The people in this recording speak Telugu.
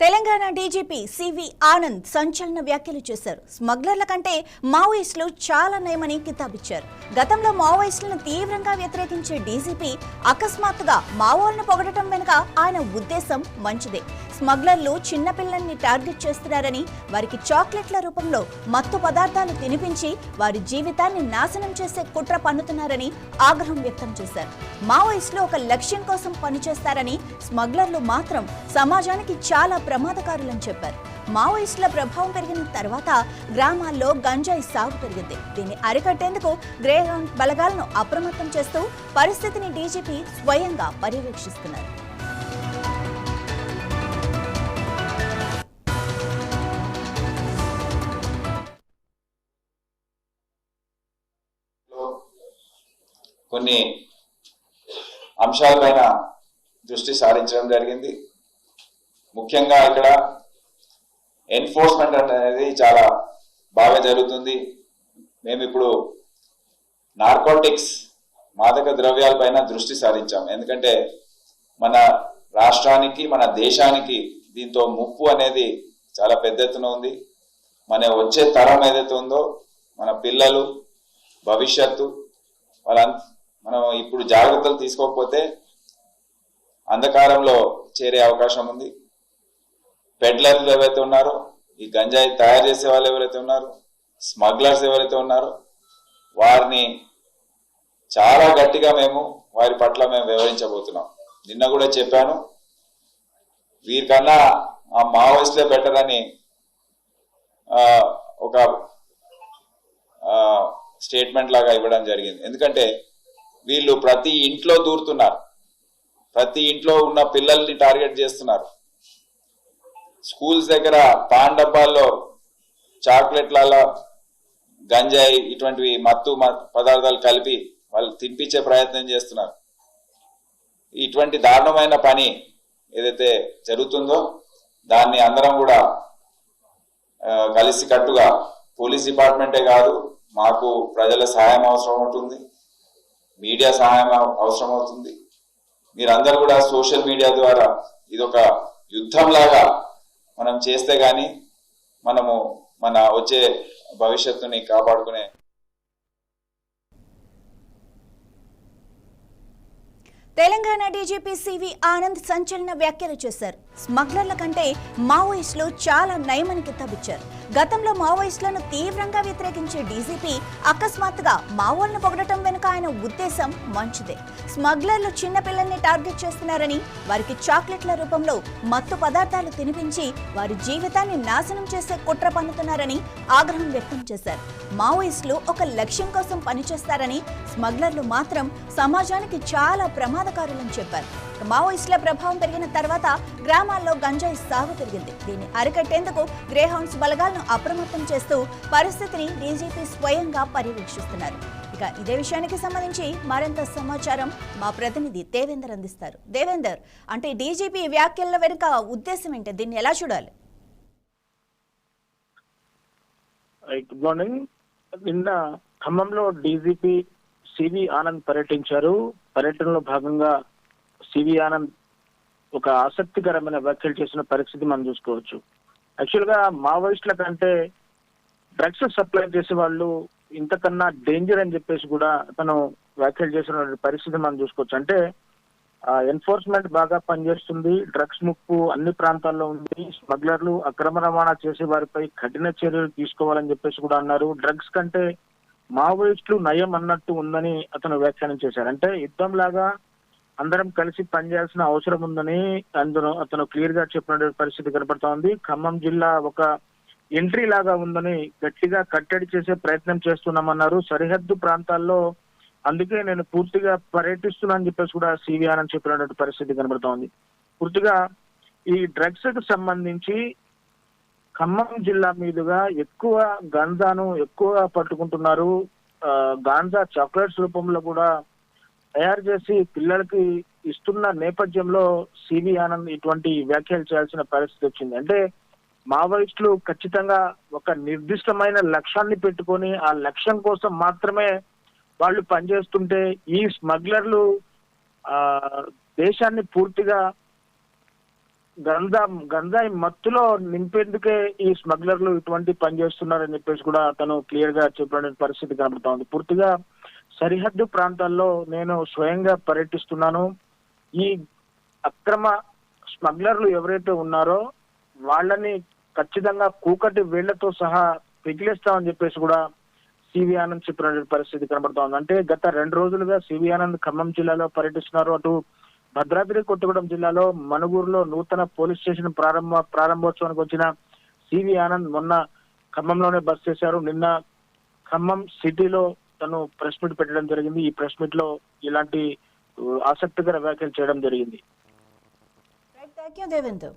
తెలంగాణ డీజీపీ సివి ఆనంద్ సంచలన వ్యాఖ్యలు చేశారు. స్మగ్లర్ల కంటే మావోయిస్టులు చాలా నయమని కితాబిచ్చారు. గతంలో మావోయిస్టులను తీవ్రంగా వ్యతిరేకించే డీజీపీ అకస్మాత్తుగా మావోలను పొగడటం వెనుక ఆయన ఉద్దేశం మంచిదే. స్మగ్లర్లు చిన్నపిల్లల్ని టార్గెట్ చేస్తున్నారని, వారికి చాక్లెట్ల రూపంలో మత్తు పదార్థాలు తినిపించి వారి జీవితాన్ని నాశనం చేసే కుట్ర పన్నుతున్నారని ఆగ్రహం వ్యక్తం చేశారు. మావోయిస్టులు ఒక లక్ష్యం కోసం పనిచేస్తారని, స్మగ్లర్లు మాత్రం సమాజానికి చాలా ప్రమాదకారులని చెప్పారు. మావోయిస్టుల ప్రభావం పెరిగిన తర్వాత గ్రామాల్లో గంజాయి సాగు పెరిగింది. దీన్ని అరికట్టేందుకు గ్రేహౌండ్ బలగాలను అప్రమత్తం చేస్తూ పరిస్థితిని డీజీపీ స్వయంగా పర్యవేక్షిస్తున్నారు. కొన్ని అంశాలపైన దృష్టి సారించడం జరిగింది. ముఖ్యంగా ఇక్కడ ఎన్ఫోర్స్మెంట్ అనేది చాలా బాగా జరుగుతుంది. మేము ఇప్పుడు నార్కోటిక్స్ మాదక ద్రవ్యాలపైన దృష్టి సారించాం. ఎందుకంటే మన రాష్ట్రానికి, మన దేశానికి దీంతో ముప్పు అనేది చాలా పెద్ద ఎత్తున ఉంది. మన వచ్చే తరం ఏదైతే ఉందో, మన పిల్లలు భవిష్యత్తు, మనం ఇప్పుడు జాగ్రత్తలు తీసుకోకపోతే అంధకారంలో చేరే అవకాశం ఉంది. పెడ్లర్లు ఎవరైతే ఉన్నారో, ఈ గంజాయి తయారు చేసే వాళ్ళు ఎవరైతే ఉన్నారో, స్మగ్లర్స్ ఎవరైతే ఉన్నారో, వారిని చాలా గట్టిగా వారి పట్ల మేము వ్యవహరించబోతున్నాం. నిన్న కూడా చెప్పాను, వీరికన్నా ఆ మావోయిస్టులే బెటర్ అని ఒక స్టేట్మెంట్ లాగా ఇవ్వడం జరిగింది. ఎందుకంటే వీళ్ళు ప్రతి ఇంట్లో దూరుతున్నారు, ప్రతి ఇంట్లో ఉన్న పిల్లల్ని టార్గెట్ చేస్తున్నారు. స్కూల్స్ దగ్గర పాన్ డబ్బాల్లో చాక్లెట్లలో గంజాయి ఇటువంటివి మత్తు పదార్థాలు కలిపి వాళ్ళు తినిపించే ప్రయత్నం చేస్తున్నారు. ఇటువంటి దారుణమైన పని ఏదైతే జరుగుతుందో దాన్ని అందరం కూడా కలిసి కట్టుగా, పోలీస్ డిపార్ట్మెంటే కాదు, మాకు ప్రజల సహాయం అవసరం ఉంటుంది, మీడియా సహాయం అవసరం అవుతుంది. మీరందరూ కూడా సోషల్ మీడియా ద్వారా ఇదొక యుద్ధం లాగా మనం చేస్తే గాని మనము మన వచ్చే భవిష్యత్తుని కాపాడుకునే. తెలంగాణ డీజీపీ సివి ఆనంద్ సంచలన వ్యాఖ్యలు చేశారు. స్మగ్లర్ల కంటే మావోయిస్టులు చాలా నయమని కితాబిచ్చారు. గతంలో మావోయిస్టులను తీవ్రంగా వ్యతిరేకించే డీజీపీ అకస్మాత్తుగా మావోలను పొగడటం వెనుక ఆయన ఉద్దేశం మంచిదే. స్మగ్లర్లు చిన్నపిల్లల్ని టార్గెట్ చేస్తున్నారని, వారికి చాక్లెట్ల రూపంలో మత్తు పదార్థాలు తినిపించి వారి జీవితాన్ని నాశనం చేసే కుట్ర పన్నుతున్నారని ఆగ్రహం వ్యక్తం చేశారు. మావోయిస్టులు ఒక లక్ష్యం కోసం పనిచేస్తారని, స్మగ్లర్లు మాత్రం సమాజానికి చాలా ప్రమాదకారులని చెప్పారు. మావోయిస్టుల ప్రభావం పెరిగిన తర్వాత గ్రామాల్లో గంజాయి సాగు పెరిగింది. దీన్ని అరికట్టేందుకు గ్రేహౌండ్స్ బలగాలను అప్రమత్తం చేస్తూ పరిస్థితిని డీజీపీ స్వయంగా పర్యవేక్షిస్తున్నారు. ఇక ఇదే విషయానికి సంబంధించి మరింత సమాచారం మా ప్రతినిధి దేవేందర్ అందిస్తారు. దేవేందర్, అంటే డీజీపీ వ్యాఖ్యల వెనుక ఉద్దేశం ఏంటి? దీన్ని ఎలా చూడాలి? Good morning. నిన్న ఖమ్మంలో డీజీపీ సివి ఆనంద్ పర్యటించారు. పర్యటనలో భాగంగా సివి ఆనంద్ ఒక ఆసక్తికరమైన వ్యాఖ్యలు చేసిన పరిస్థితి మనం చూసుకోవచ్చు. యాక్చువల్ గా మావోయిస్టుల కంటే డ్రగ్స్ సప్లై చేసే వాళ్ళు ఇంతకన్నా డేంజర్ అని చెప్పేసి కూడా తను వ్యాఖ్యలు చేసిన పరిస్థితి మనం చూసుకోవచ్చు. అంటే ఎన్ఫోర్స్మెంట్ బాగా పనిచేస్తుంది, డ్రగ్స్ ముప్పు అన్ని ప్రాంతాల్లో ఉంది, స్మగ్లర్లు అక్రమ రవాణా చేసే వారిపై కఠిన చర్యలు తీసుకోవాలని చెప్పేసి కూడా అన్నారు. డ్రగ్స్ కంటే మావోయిస్టులు నయం అన్నట్టు ఉందని అతను వ్యాఖ్యానం చేశారు. అంటే యుద్ధం లాగా అందరం కలిసి పనిచేయాల్సిన అవసరం ఉందని అందులో అతను క్లియర్ గా చెప్పిన పరిస్థితి కనపడతా ఉంది. ఖమ్మం జిల్లా ఒక ఎంట్రీ లాగా ఉందని గట్టిగా కట్టడి చేసే ప్రయత్నం చేస్తున్నామన్నారు. సరిహద్దు ప్రాంతాల్లో అందుకే నేను పూర్తిగా పర్యటిస్తున్నా అని చెప్పేసి కూడా సివి ఆనంద్ చెప్పినటువంటి పరిస్థితి కనబడతా ఉంది. పూర్తిగా ఈ డ్రగ్స్ కు సంబంధించి ఖమ్మం జిల్లా మీదుగా ఎక్కువ గాంజాను ఎక్కువగా పట్టుకుంటున్నారు. గాంజా చాక్లెట్స్ రూపంలో కూడా తయారు చేసి పిల్లలకి ఇస్తున్న నేపథ్యంలో సివి ఆనంద్ ఇటువంటి వ్యాఖ్యలు చేయాల్సిన పరిస్థితి వచ్చింది. అంటే మావోయిస్టులు ఖచ్చితంగా ఒక నిర్దిష్టమైన లక్ష్యాన్ని పెట్టుకొని ఆ లక్ష్యం కోసం మాత్రమే వాళ్ళు పనిచేస్తుంటే, ఈ స్మగ్లర్లు దేశాన్ని పూర్తిగా గంజాయి మత్తులో నింపేందుకే ఈ స్మగ్లర్లు ఇటువంటి పని చేస్తున్నారని చెప్పేసి కూడా తను క్లియర్ గా చెప్పిన పరిస్థితి కనబడతా ఉంది. పూర్తిగా సరిహద్దు ప్రాంతాల్లో నేను స్వయంగా పర్యటిస్తున్నాను. ఈ అక్రమ స్మగ్లర్లు ఎవరైతే ఉన్నారో వాళ్ళని ఖచ్చితంగా కూకటి వేళ్లతో సహా పిగిలిస్తామని చెప్పేసి కూడా సివి ఆనంద్ చెప్పిన పరిస్థితి కనబడతా ఉంది. అంటే గత 2 రోజులుగా సివి ఆనంద్ ఖమ్మం జిల్లాలో పర్యటిస్తున్నారు. అటు భద్రాద్రి కొత్తగూడెం జిల్లాలో మనుగూరులో నూతన పోలీస్ స్టేషన్ ప్రారంభోత్సవానికి వచ్చిన సివి ఆనంద్ మొన్న ఖమ్మంలోనే బస్ చేశారు. నిన్న ఖమ్మం సిటీలో తను ప్రెస్ మీట్ పెట్టడం జరిగింది. ఈ ప్రెస్ మీట్ లో ఇలాంటి ఆసక్తికర వ్యాఖ్యలు చేయడం జరిగింది. Thank you Devendra.